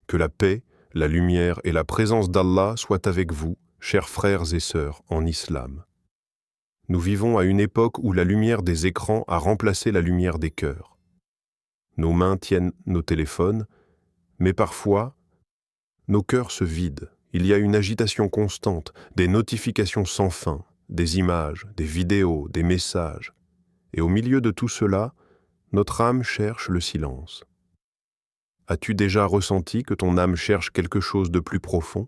Que la paix, la lumière et la présence d'Allah soient avec vous, chers frères et sœurs en islam. Nous vivons à une époque où la lumière des écrans a remplacé la lumière des cœurs. Nos mains tiennent nos téléphones, mais parfois, nos cœurs se vident. Il y a une agitation constante, des notifications sans fin, des images, des vidéos, des messages. Et au milieu de tout cela, notre âme cherche le silence. As-tu déjà ressenti que ton âme cherche quelque chose de plus profond?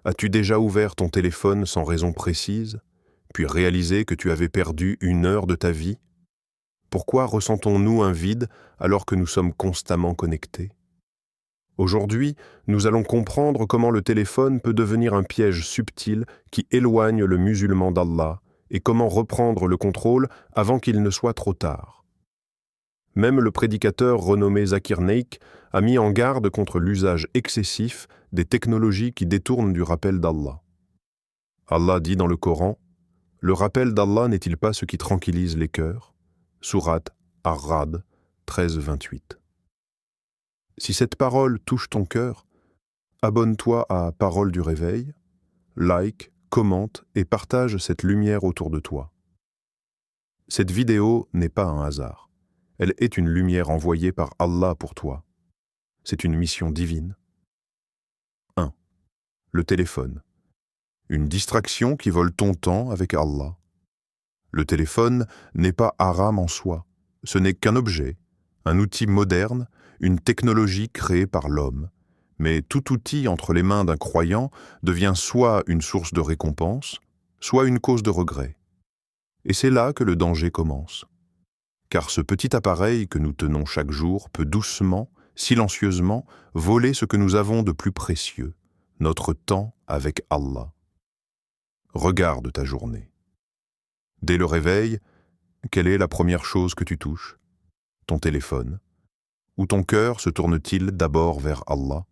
As-tu déjà ouvert ton téléphone sans raison précise, puis réalisé que tu avais perdu 1 heure de ta vie? Pourquoi ressentons-nous un vide alors que nous sommes constamment connectés? Aujourd'hui, nous allons comprendre comment le téléphone peut devenir un piège subtil qui éloigne le musulman d'Allah et comment reprendre le contrôle avant qu'il ne soit trop tard. Même le prédicateur renommé Zakir Naik a mis en garde contre l'usage excessif des technologies qui détournent du rappel d'Allah. Allah dit dans le Coran, « Le rappel d'Allah n'est-il pas ce qui tranquillise les cœurs » Sourate Ar-Ra'd 13-28. Si cette parole touche ton cœur, abonne-toi à Parole du Réveil, like, commente et partage cette lumière autour de toi. Cette vidéo n'est pas un hasard. Elle est une lumière envoyée par Allah pour toi. C'est une mission divine. 1. Le téléphone. Une distraction qui vole ton temps avec Allah. Le téléphone n'est pas haram en soi. Ce n'est qu'un objet, un outil moderne, une technologie créée par l'homme. Mais tout outil entre les mains d'un croyant devient soit une source de récompense, soit une cause de regret. Et c'est là que le danger commence. Car ce petit appareil que nous tenons chaque jour peut doucement, silencieusement, voler ce que nous avons de plus précieux, notre temps avec Allah. Regarde ta journée. Dès le réveil, quelle est la première chose que tu touches? Ton téléphone. Ou ton cœur se tourne-t-il d'abord vers Allah?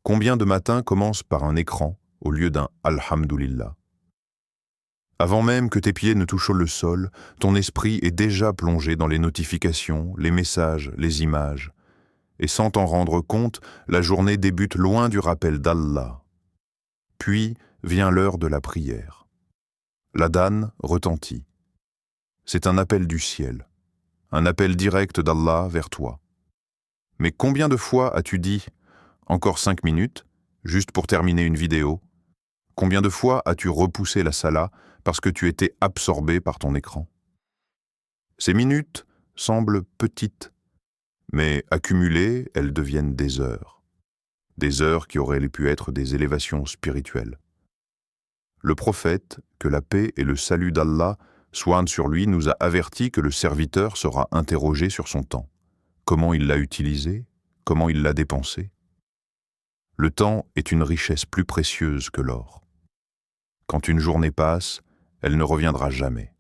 Combien de matins commencent par un écran au lieu d'un « Alhamdulillah » Avant même que tes pieds ne touchent le sol, ton esprit est déjà plongé dans les notifications, les messages, les images. Et sans t'en rendre compte, la journée débute loin du rappel d'Allah. Puis vient l'heure de la prière. L'adhan retentit. C'est un appel du ciel, un appel direct d'Allah vers toi. Mais combien de fois as-tu dit « encore 5 minutes » juste pour terminer une vidéo? Combien de fois as-tu repoussé la salat parce que tu étais absorbé par ton écran? Ces minutes semblent petites, mais accumulées, elles deviennent des heures. Des heures qui auraient pu être des élévations spirituelles. Le prophète, que la paix et le salut d'Allah soient sur lui, nous a averti que le serviteur sera interrogé sur son temps. Comment il l'a utilisé? Comment il l'a dépensé? Le temps est une richesse plus précieuse que l'or. Quand une journée passe, elle ne reviendra jamais.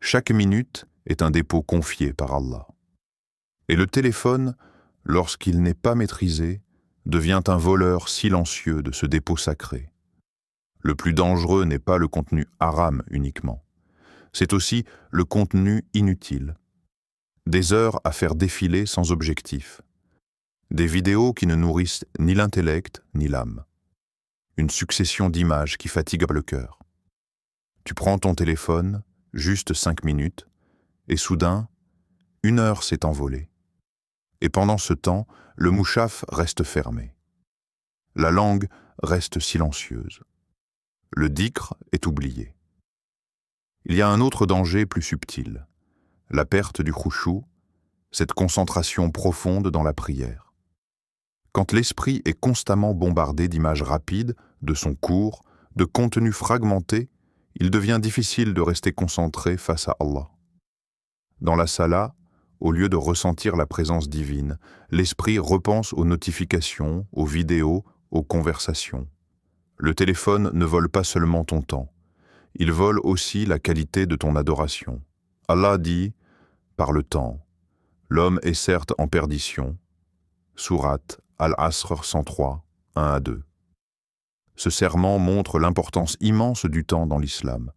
Chaque minute est un dépôt confié par Allah. Et le téléphone, lorsqu'il n'est pas maîtrisé, devient un voleur silencieux de ce dépôt sacré. Le plus dangereux n'est pas le contenu haram uniquement. C'est aussi le contenu inutile. Des heures à faire défiler sans objectif. Des vidéos qui ne nourrissent ni l'intellect ni l'âme. Une succession d'images qui fatigue le cœur. Tu prends ton téléphone, juste 5 minutes, et soudain, 1 heure s'est envolée. Et pendant ce temps, le mouchaf reste fermé. La langue reste silencieuse. Le dhikr est oublié. Il y a un autre danger plus subtil, la perte du khushu', cette concentration profonde dans la prière. Quand l'esprit est constamment bombardé d'images rapides, de sons courts, de contenus fragmentés, il devient difficile de rester concentré face à Allah. Dans la salat, au lieu de ressentir la présence divine, l'esprit repense aux notifications, aux vidéos, aux conversations. Le téléphone ne vole pas seulement ton temps, il vole aussi la qualité de ton adoration. Allah dit, par le temps, l'homme est certes en perdition. Sourate Al-Asr 103, 1-2. Ce serment montre l'importance immense du temps dans l'islam.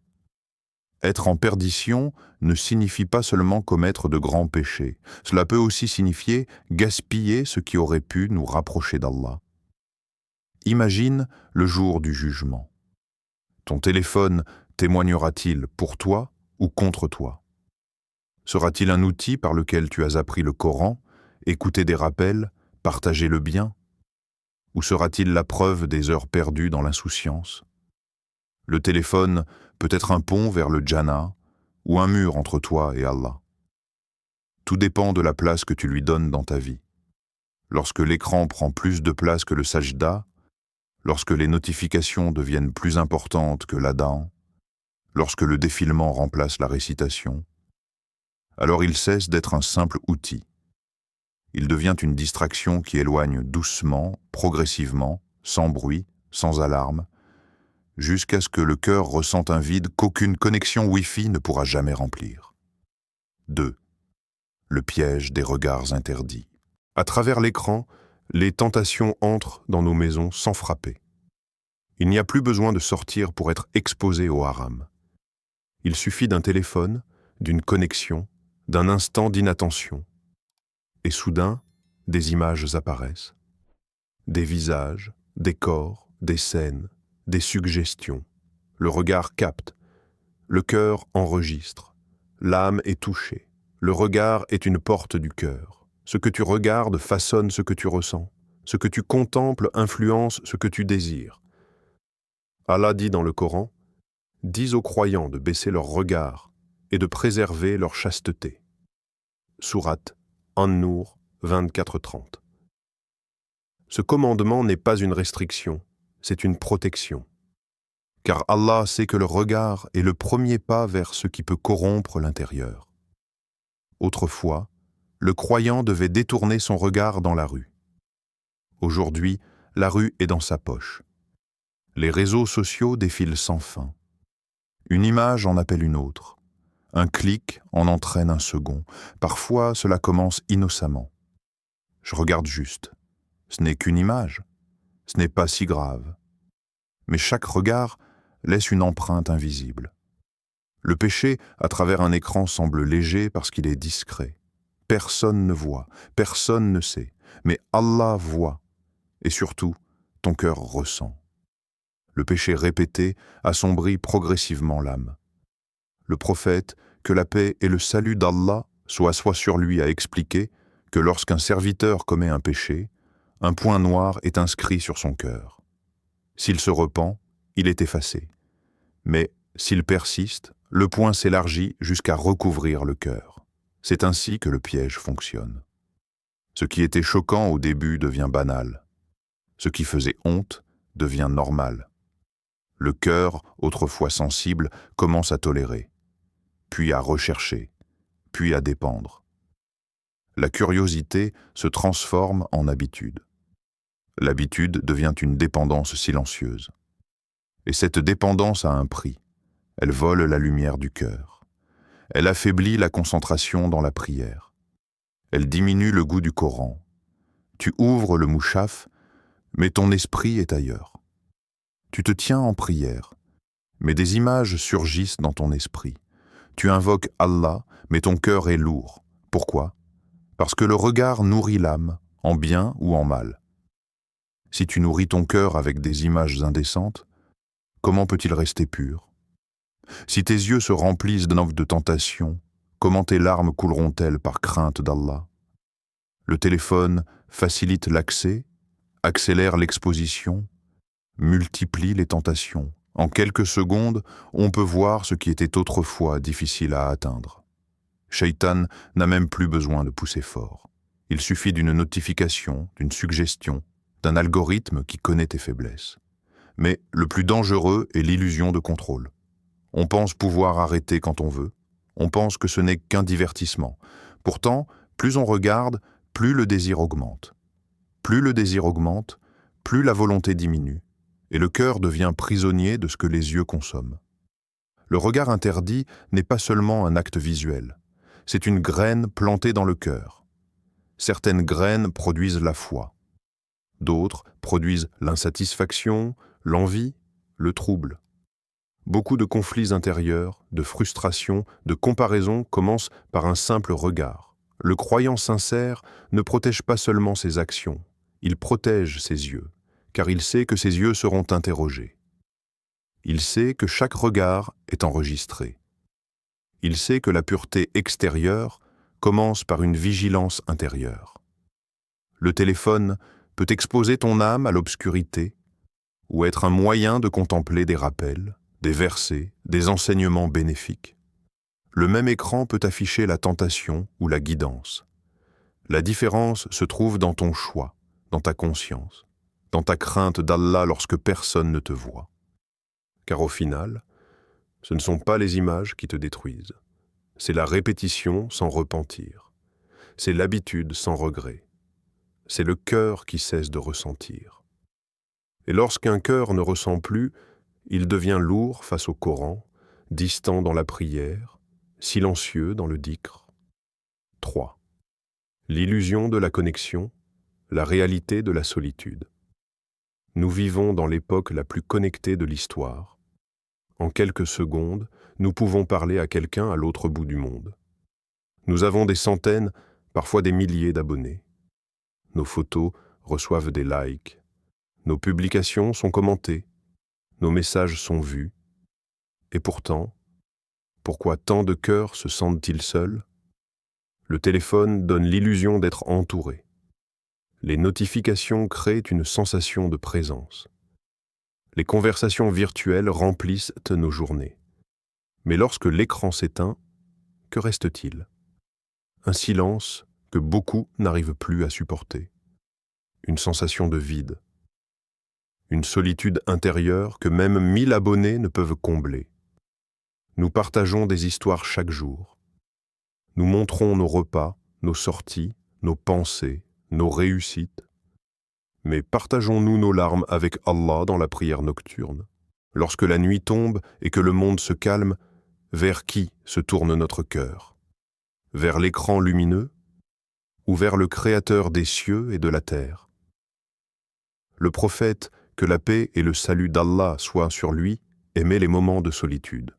Être en perdition ne signifie pas seulement commettre de grands péchés. Cela peut aussi signifier gaspiller ce qui aurait pu nous rapprocher d'Allah. Imagine le jour du jugement. Ton téléphone témoignera-t-il pour toi ou contre toi? Sera-t-il un outil par lequel tu as appris le Coran, écouté des rappels, partagé le bien? Ou sera-t-il la preuve des heures perdues dans l'insouciance? Le téléphone peut être un pont vers le Jannah ou un mur entre toi et Allah. Tout dépend de la place que tu lui donnes dans ta vie. Lorsque l'écran prend plus de place que le sajda, lorsque les notifications deviennent plus importantes que l'adhan, lorsque le défilement remplace la récitation, alors il cesse d'être un simple outil. Il devient une distraction qui éloigne doucement, progressivement, sans bruit, sans alarme, jusqu'à ce que le cœur ressente un vide qu'aucune connexion Wi-Fi ne pourra jamais remplir. 2. Le piège des regards interdits. À travers l'écran, les tentations entrent dans nos maisons sans frapper. Il n'y a plus besoin de sortir pour être exposé au haram. Il suffit d'un téléphone, d'une connexion, d'un instant d'inattention. Et soudain, des images apparaissent. Des visages, des corps, des scènes, des suggestions. Le regard capte. Le cœur enregistre. L'âme est touchée. Le regard est une porte du cœur. Ce que tu regardes façonne ce que tu ressens. Ce que tu contemples influence ce que tu désires. Allah dit dans le Coran, « Dis aux croyants de baisser leur regard et de préserver leur chasteté. » Sourate An-Nur 24-30. Ce commandement n'est pas une restriction, c'est une protection. Car Allah sait que le regard est le premier pas vers ce qui peut corrompre l'intérieur. Autrefois, le croyant devait détourner son regard dans la rue. Aujourd'hui, la rue est dans sa poche. Les réseaux sociaux défilent sans fin. Une image en appelle une autre. Un clic en entraîne un second. Parfois, cela commence innocemment. Je regarde juste. Ce n'est qu'une image. Ce n'est pas si grave. Mais chaque regard laisse une empreinte invisible. Le péché, à travers un écran, semble léger parce qu'il est discret. Personne ne voit, personne ne sait, mais Allah voit. Et surtout, ton cœur ressent. Le péché répété assombrit progressivement l'âme. Le prophète, que la paix et le salut d'Allah soient sur lui, a expliqué que lorsqu'un serviteur commet un péché, un point noir est inscrit sur son cœur. S'il se repent, il est effacé. Mais s'il persiste, le point s'élargit jusqu'à recouvrir le cœur. C'est ainsi que le piège fonctionne. Ce qui était choquant au début devient banal. Ce qui faisait honte devient normal. Le cœur, autrefois sensible, commence à tolérer, puis à rechercher, puis à dépendre. La curiosité se transforme en habitude. L'habitude devient une dépendance silencieuse. Et cette dépendance a un prix. Elle vole la lumière du cœur. Elle affaiblit la concentration dans la prière. Elle diminue le goût du Coran. Tu ouvres le mouchaf, mais ton esprit est ailleurs. Tu te tiens en prière, mais des images surgissent dans ton esprit. Tu invoques Allah, mais ton cœur est lourd. Pourquoi? Parce que le regard nourrit l'âme, en bien ou en mal. Si tu nourris ton cœur avec des images indécentes, comment peut-il rester pur? Si tes yeux se remplissent de tentations, comment tes larmes couleront-elles par crainte d'Allah? Le téléphone facilite l'accès, accélère l'exposition, multiplie les tentations. En quelques secondes, on peut voir ce qui était autrefois difficile à atteindre. Shaitan n'a même plus besoin de pousser fort. Il suffit d'une notification, d'une suggestion, d'un algorithme qui connaît tes faiblesses. Mais le plus dangereux est l'illusion de contrôle. On pense pouvoir arrêter quand on veut. On pense que ce n'est qu'un divertissement. Pourtant, plus on regarde, plus le désir augmente. Plus le désir augmente, plus la volonté diminue, et le cœur devient prisonnier de ce que les yeux consomment. Le regard interdit n'est pas seulement un acte visuel, c'est une graine plantée dans le cœur. Certaines graines produisent la foi. D'autres produisent l'insatisfaction, l'envie, le trouble. Beaucoup de conflits intérieurs, de frustrations, de comparaisons commencent par un simple regard. Le croyant sincère ne protège pas seulement ses actions, il protège ses yeux, car il sait que ses yeux seront interrogés. Il sait que chaque regard est enregistré. Il sait que la pureté extérieure commence par une vigilance intérieure. Le téléphone peut exposer ton âme à l'obscurité ou être un moyen de contempler des rappels, des versets, des enseignements bénéfiques. Le même écran peut afficher la tentation ou la guidance. La différence se trouve dans ton choix, dans ta conscience, dans ta crainte d'Allah lorsque personne ne te voit. Car au final, ce ne sont pas les images qui te détruisent. C'est la répétition sans repentir. C'est l'habitude sans regret. C'est le cœur qui cesse de ressentir. Et lorsqu'un cœur ne ressent plus, il devient lourd face au Coran, distant dans la prière, silencieux dans le dhikr. 3. L'illusion de la connexion, la réalité de la solitude. Nous vivons dans l'époque la plus connectée de l'histoire. En quelques secondes, nous pouvons parler à quelqu'un à l'autre bout du monde. Nous avons des centaines, parfois des milliers d'abonnés. Nos photos reçoivent des likes. Nos publications sont commentées. Nos messages sont vus. Et pourtant, pourquoi tant de cœurs se sentent-ils seuls? Le téléphone donne l'illusion d'être entouré. Les notifications créent une sensation de présence. Les conversations virtuelles remplissent nos journées. Mais lorsque l'écran s'éteint, que reste-t-il? Un silence que beaucoup n'arrivent plus à supporter. Une sensation de vide. Une solitude intérieure que même 1000 abonnés ne peuvent combler. Nous partageons des histoires chaque jour. Nous montrons nos repas, nos sorties, nos pensées, nos réussites. Mais partageons-nous nos larmes avec Allah dans la prière nocturne? Lorsque la nuit tombe et que le monde se calme, vers qui se tourne notre cœur? Vers l'écran lumineux ou vers le Créateur des cieux et de la terre? Le prophète, que la paix et le salut d'Allah soient sur lui, aimait les moments de solitude.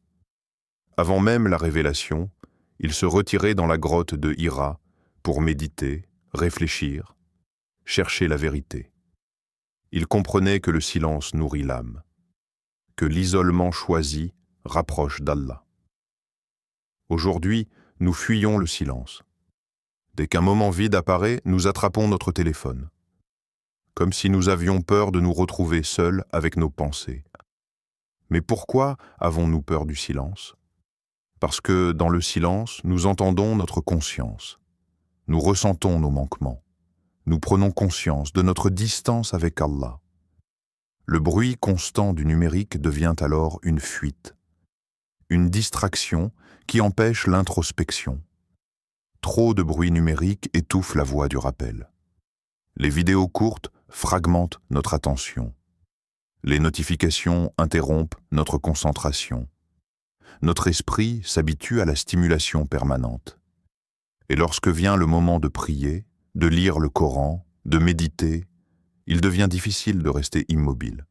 Avant même la révélation, il se retirait dans la grotte de Hira pour méditer, réfléchir, chercher la vérité. Il comprenait que le silence nourrit l'âme, que l'isolement choisi rapproche d'Allah. Aujourd'hui, nous fuyons le silence. Dès qu'un moment vide apparaît, nous attrapons notre téléphone, comme si nous avions peur de nous retrouver seuls avec nos pensées. Mais pourquoi avons-nous peur du silence? Parce que dans le silence, nous entendons notre conscience. Nous ressentons nos manquements. Nous prenons conscience de notre distance avec Allah. Le bruit constant du numérique devient alors une fuite, une distraction qui empêche l'introspection. Trop de bruit numérique étouffe la voix du rappel. Les vidéos courtes fragmentent notre attention. Les notifications interrompent notre concentration. Notre esprit s'habitue à la stimulation permanente. Et lorsque vient le moment de prier, de lire le Coran, de méditer, il devient difficile de rester immobile.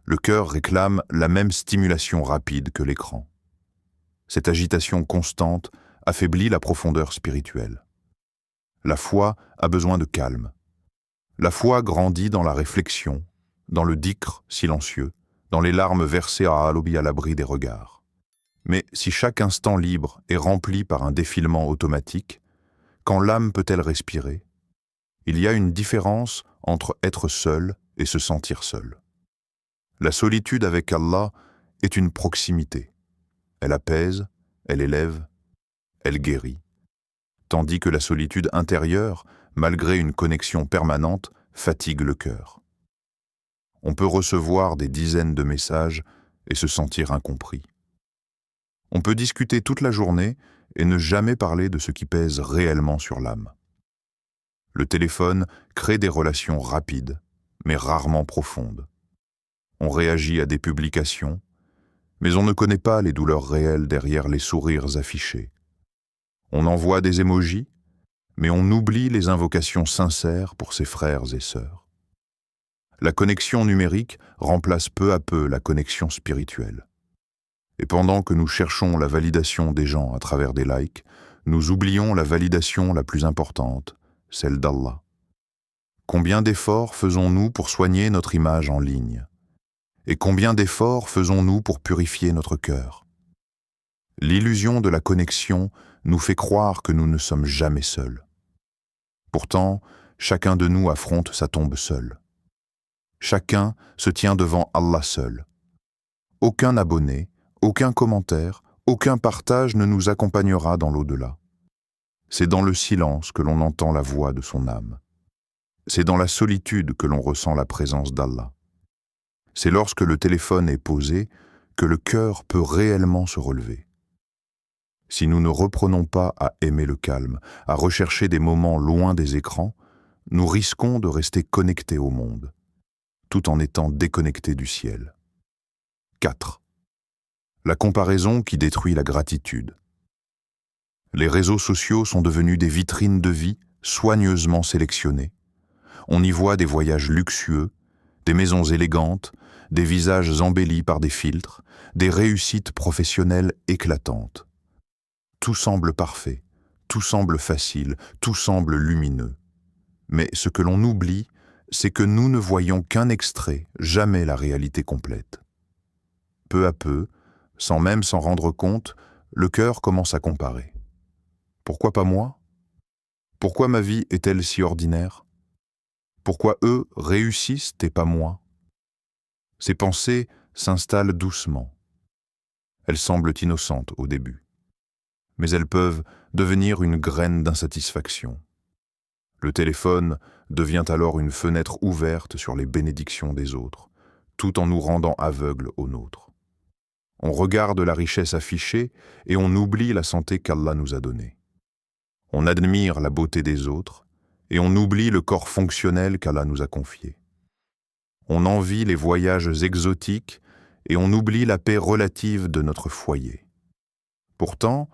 Le cœur réclame la même stimulation rapide que l'écran. Cette agitation constante affaiblit la profondeur spirituelle. La foi a besoin de calme. La foi grandit dans la réflexion, dans le dhikr silencieux, dans les larmes versées à l'abri des regards. Mais si chaque instant libre est rempli par un défilement automatique, quand l'âme peut-elle respirer? Il y a une différence entre être seul et se sentir seul. La solitude avec Allah est une proximité. Elle apaise, elle élève, elle guérit. Tandis que la solitude intérieure, malgré une connexion permanente, fatigue le cœur. On peut recevoir des dizaines de messages et se sentir incompris. On peut discuter toute la journée et ne jamais parler de ce qui pèse réellement sur l'âme. Le téléphone crée des relations rapides, mais rarement profondes. On réagit à des publications, mais on ne connaît pas les douleurs réelles derrière les sourires affichés. On envoie des émojis, mais on oublie les invocations sincères pour ses frères et sœurs. La connexion numérique remplace peu à peu la connexion spirituelle. Et pendant que nous cherchons la validation des gens à travers des likes, nous oublions la validation la plus importante, celle d'Allah. Combien d'efforts faisons-nous pour soigner notre image en ligne? Et combien d'efforts faisons-nous pour purifier notre cœur? L'illusion de la connexion nous fait croire que nous ne sommes jamais seuls. Pourtant, chacun de nous affronte sa tombe seul. Chacun se tient devant Allah seul. Aucun abonné, aucun commentaire, aucun partage ne nous accompagnera dans l'au-delà. C'est dans le silence que l'on entend la voix de son âme. C'est dans la solitude que l'on ressent la présence d'Allah. C'est lorsque le téléphone est posé que le cœur peut réellement se relever. Si nous ne reprenons pas à aimer le calme, à rechercher des moments loin des écrans, nous risquons de rester connectés au monde, tout en étant déconnectés du ciel. 4. La comparaison qui détruit la gratitude. Les réseaux sociaux sont devenus des vitrines de vie soigneusement sélectionnées. On y voit des voyages luxueux, des maisons élégantes, des visages embellis par des filtres, des réussites professionnelles éclatantes. Tout semble parfait, tout semble facile, tout semble lumineux. Mais ce que l'on oublie, c'est que nous ne voyons qu'un extrait, jamais la réalité complète. Peu à peu, sans même s'en rendre compte, le cœur commence à comparer. Pourquoi pas moi? Pourquoi ma vie est-elle si ordinaire? Pourquoi eux réussissent et pas moi? Ces pensées s'installent doucement. Elles semblent innocentes au début, mais elles peuvent devenir une graine d'insatisfaction. Le téléphone devient alors une fenêtre ouverte sur les bénédictions des autres, tout en nous rendant aveugles aux nôtres. On regarde la richesse affichée et on oublie la santé qu'Allah nous a donnée. On admire la beauté des autres et on oublie le corps fonctionnel qu'Allah nous a confié. On envie les voyages exotiques et on oublie la paix relative de notre foyer. Pourtant,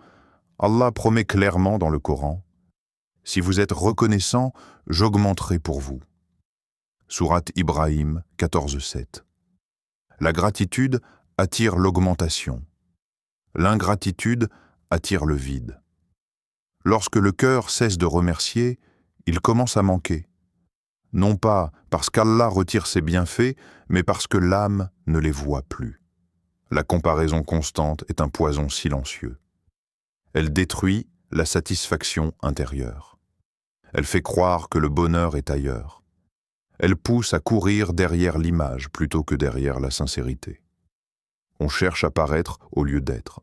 Allah promet clairement dans le Coran: « Si vous êtes reconnaissant, j'augmenterai pour vous. » Sourate Ibrahim 14:7. La gratitude attire l'augmentation. L'ingratitude attire le vide. Lorsque le cœur cesse de remercier, il commence à manquer. Non pas parce qu'Allah retire ses bienfaits, mais parce que l'âme ne les voit plus. La comparaison constante est un poison silencieux. Elle détruit la satisfaction intérieure. Elle fait croire que le bonheur est ailleurs. Elle pousse à courir derrière l'image plutôt que derrière la sincérité. On cherche à paraître au lieu d'être.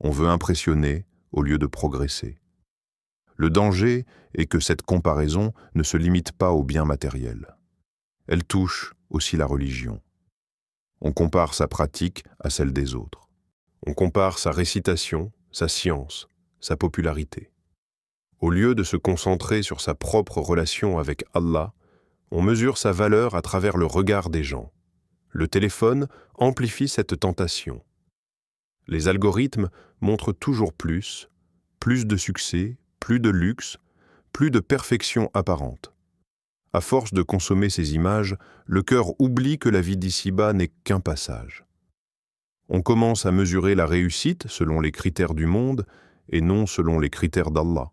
On veut impressionner au lieu de progresser. Le danger est que cette comparaison ne se limite pas aux biens matériels. Elle touche aussi la religion. On compare sa pratique à celle des autres. On compare sa récitation, sa science, sa popularité. Au lieu de se concentrer sur sa propre relation avec Allah, on mesure sa valeur à travers le regard des gens. Le téléphone amplifie cette tentation. Les algorithmes montrent toujours plus de succès, plus de luxe, plus de perfection apparente. À force de consommer ces images, le cœur oublie que la vie d'ici-bas n'est qu'un passage. On commence à mesurer la réussite selon les critères du monde et non selon les critères d'Allah.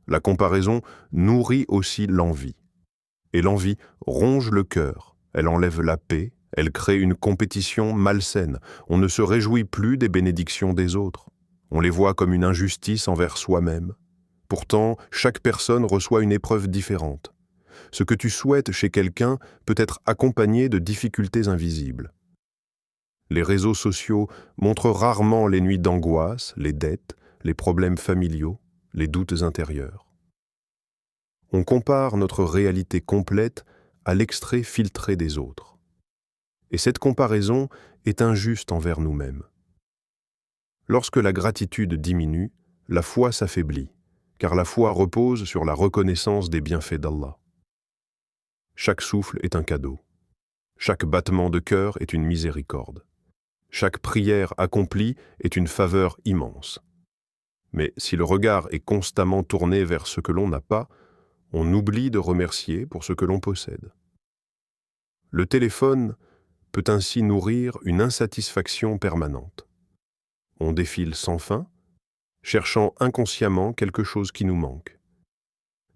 La comparaison nourrit aussi l'envie. Et l'envie ronge le cœur, elle enlève la paix, elle crée une compétition malsaine. On ne se réjouit plus des bénédictions des autres. On les voit comme une injustice envers soi-même. Pourtant, chaque personne reçoit une épreuve différente. Ce que tu souhaites chez quelqu'un peut être accompagné de difficultés invisibles. Les réseaux sociaux montrent rarement les nuits d'angoisse, les dettes, les problèmes familiaux, les doutes intérieurs. On compare notre réalité complète à l'extrait filtré des autres. Et cette comparaison est injuste envers nous-mêmes. Lorsque la gratitude diminue, la foi s'affaiblit, car la foi repose sur la reconnaissance des bienfaits d'Allah. Chaque souffle est un cadeau. Chaque battement de cœur est une miséricorde. Chaque prière accomplie est une faveur immense. Mais si le regard est constamment tourné vers ce que l'on n'a pas, on oublie de remercier pour ce que l'on possède. Le téléphone peut ainsi nourrir une insatisfaction permanente. on défile sans fin, cherchant inconsciemment quelque chose qui nous manque.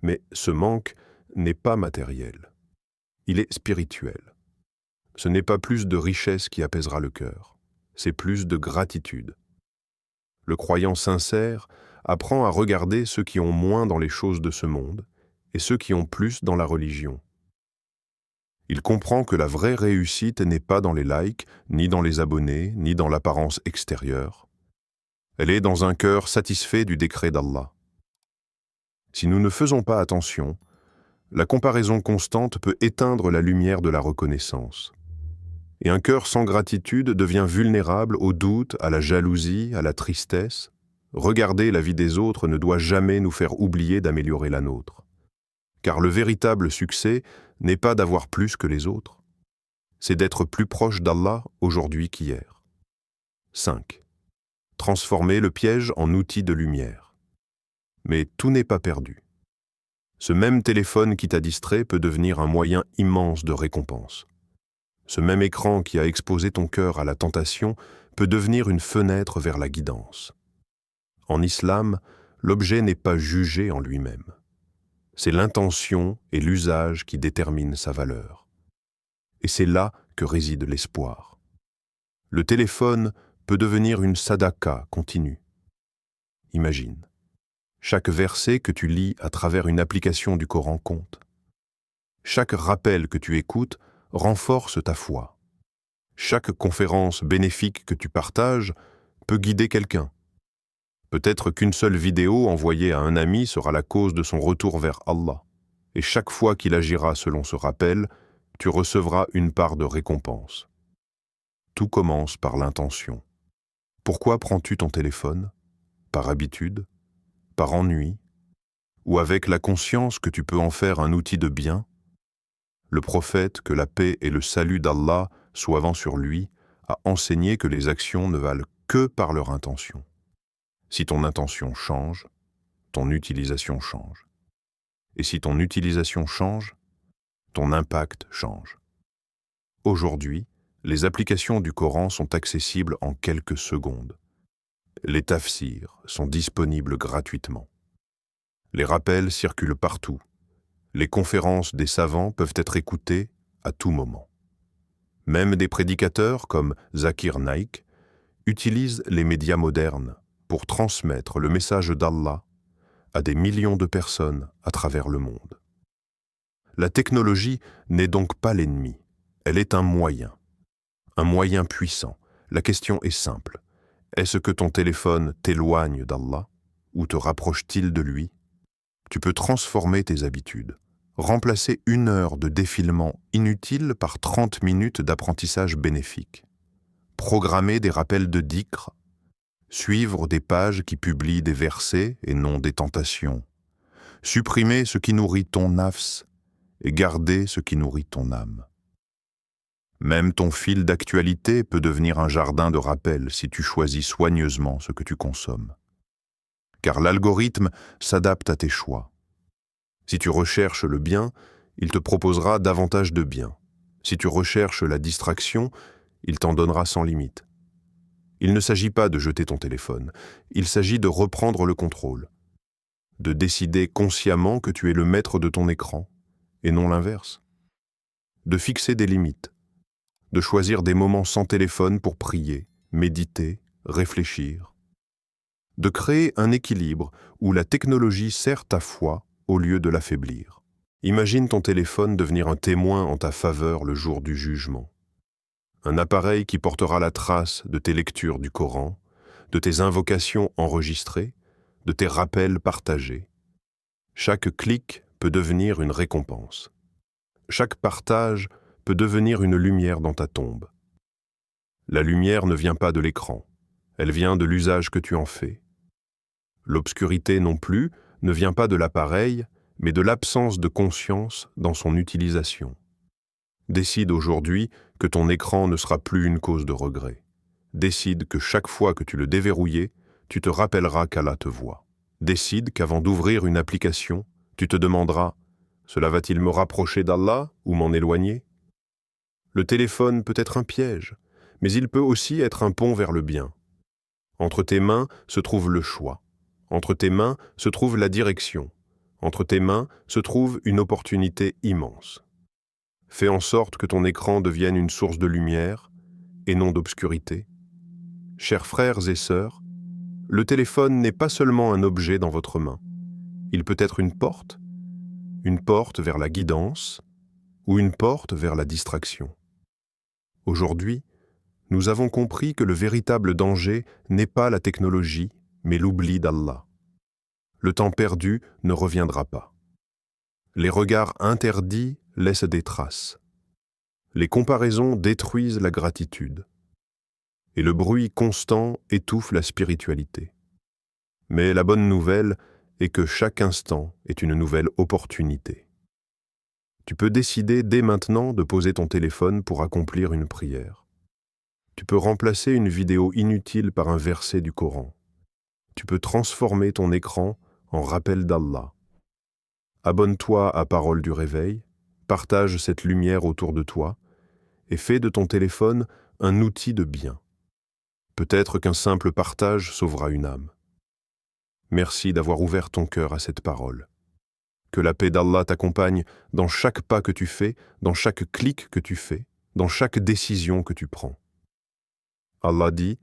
Mais ce manque n'est pas matériel. Il est spirituel. Ce n'est pas plus de richesse qui apaisera le cœur, c'est plus de gratitude. Le croyant sincère apprend à regarder ceux qui ont moins dans les choses de ce monde et ceux qui ont plus dans la religion. Il comprend que la vraie réussite n'est pas dans les likes, ni dans les abonnés, ni dans l'apparence extérieure. Elle est dans un cœur satisfait du décret d'Allah. Si nous ne faisons pas attention, la comparaison constante peut éteindre la lumière de la reconnaissance. Et un cœur sans gratitude devient vulnérable au doute, à la jalousie, à la tristesse. Regarder la vie des autres ne doit jamais nous faire oublier d'améliorer la nôtre. Car le véritable succès n'est pas d'avoir plus que les autres, c'est d'être plus proche d'Allah aujourd'hui qu'hier. 5. Transformer le piège en outil de lumière. Mais tout n'est pas perdu. Ce même téléphone qui t'a distrait peut devenir un moyen immense de récompense. Ce même écran qui a exposé ton cœur à la tentation peut devenir une fenêtre vers la guidance. En islam, l'objet n'est pas jugé en lui-même. C'est l'intention et l'usage qui déterminent sa valeur. Et c'est là que réside l'espoir. Le téléphone peut devenir une sadaqa continue. Imagine, chaque verset que tu lis à travers une application du Coran compte. Chaque rappel que tu écoutes renforce ta foi. Chaque conférence bénéfique que tu partages peut guider quelqu'un. Peut-être qu'une seule vidéo envoyée à un ami sera la cause de son retour vers Allah. Et chaque fois qu'il agira selon ce rappel, tu recevras une part de récompense. Tout commence par l'intention. Pourquoi prends-tu ton téléphone? Par habitude? Par ennui? Ou avec la conscience que tu peux en faire un outil de bien? Le prophète, que la paix et le salut d'Allah soient sur lui, a enseigné que les actions ne valent que par leur intention. Si ton intention change, ton utilisation change. Et si ton utilisation change, ton impact change. Aujourd'hui, les applications du Coran sont accessibles en quelques secondes. Les tafsirs sont disponibles gratuitement. Les rappels circulent partout. Les conférences des savants peuvent être écoutées à tout moment. Même des prédicateurs comme Zakir Naik utilisent les médias modernes pour transmettre le message d'Allah à des millions de personnes à travers le monde. La technologie n'est donc pas l'ennemi, elle est un moyen puissant. La question est simple. Est-ce que ton téléphone t'éloigne d'Allah ou te rapproche-t-il de lui? Tu peux transformer tes habitudes. Remplacer 1 heure de défilement inutile par 30 minutes d'apprentissage bénéfique. Programmer des rappels de dhikr. Suivre des pages qui publient des versets et non des tentations. Supprimer ce qui nourrit ton nafs et garder ce qui nourrit ton âme. Même ton fil d'actualité peut devenir un jardin de rappels si tu choisis soigneusement ce que tu consommes. Car l'algorithme s'adapte à tes choix. Si tu recherches le bien, il te proposera davantage de bien. Si tu recherches la distraction, il t'en donnera sans limite. Il ne s'agit pas de jeter ton téléphone, il s'agit de reprendre le contrôle, de décider consciemment que tu es le maître de ton écran, et non l'inverse, de fixer des limites, de choisir des moments sans téléphone pour prier, méditer, réfléchir, de créer un équilibre où la technologie sert ta foi au lieu de l'affaiblir. Imagine ton téléphone devenir un témoin en ta faveur le jour du jugement. Un appareil qui portera la trace de tes lectures du Coran, de tes invocations enregistrées, de tes rappels partagés. Chaque clic peut devenir une récompense. Chaque partage peut devenir une lumière dans ta tombe. La lumière ne vient pas de l'écran, elle vient de l'usage que tu en fais. L'obscurité non plus ne vient pas de l'appareil, mais de l'absence de conscience dans son utilisation. Décide aujourd'hui que ton écran ne sera plus une cause de regret. Décide que chaque fois que tu le déverrouillais, tu te rappelleras qu'Allah te voit. Décide qu'avant d'ouvrir une application, tu te demanderas « Cela va-t-il me rapprocher d'Allah ou m'en éloigner ?» Le téléphone peut être un piège, mais il peut aussi être un pont vers le bien. Entre tes mains se trouve le choix. Entre tes mains se trouve la direction. Entre tes mains se trouve une opportunité immense. Fais en sorte que ton écran devienne une source de lumière et non d'obscurité. Chers frères et sœurs, le téléphone n'est pas seulement un objet dans votre main. Il peut être une porte vers la guidance ou une porte vers la distraction. Aujourd'hui, nous avons compris que le véritable danger n'est pas la technologie, mais l'oubli d'Allah. Le temps perdu ne reviendra pas. Les regards interdits laissent des traces. Les comparaisons détruisent la gratitude. Et le bruit constant étouffe la spiritualité. Mais la bonne nouvelle est que chaque instant est une nouvelle opportunité. Tu peux décider dès maintenant de poser ton téléphone pour accomplir une prière. Tu peux remplacer une vidéo inutile par un verset du Coran. Tu peux transformer ton écran en rappel d'Allah. Abonne-toi à Parole du Réveil, partage cette lumière autour de toi et fais de ton téléphone un outil de bien. Peut-être qu'un simple partage sauvera une âme. Merci d'avoir ouvert ton cœur à cette parole. Que la paix d'Allah t'accompagne dans chaque pas que tu fais, dans chaque clic que tu fais, dans chaque décision que tu prends. Allah dit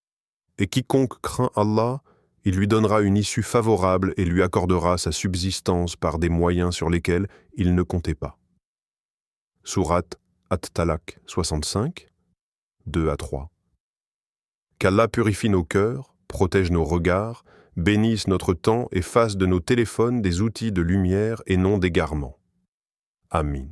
« Et quiconque craint Allah, il lui donnera une issue favorable et lui accordera sa subsistance par des moyens sur lesquels il ne comptait pas. » Sourate At-Talaq 65, 2-3. Qu'Allah purifie nos cœurs, protège nos regards, bénisse notre temps et fasse de nos téléphones des outils de lumière et non d'égarement. Amin.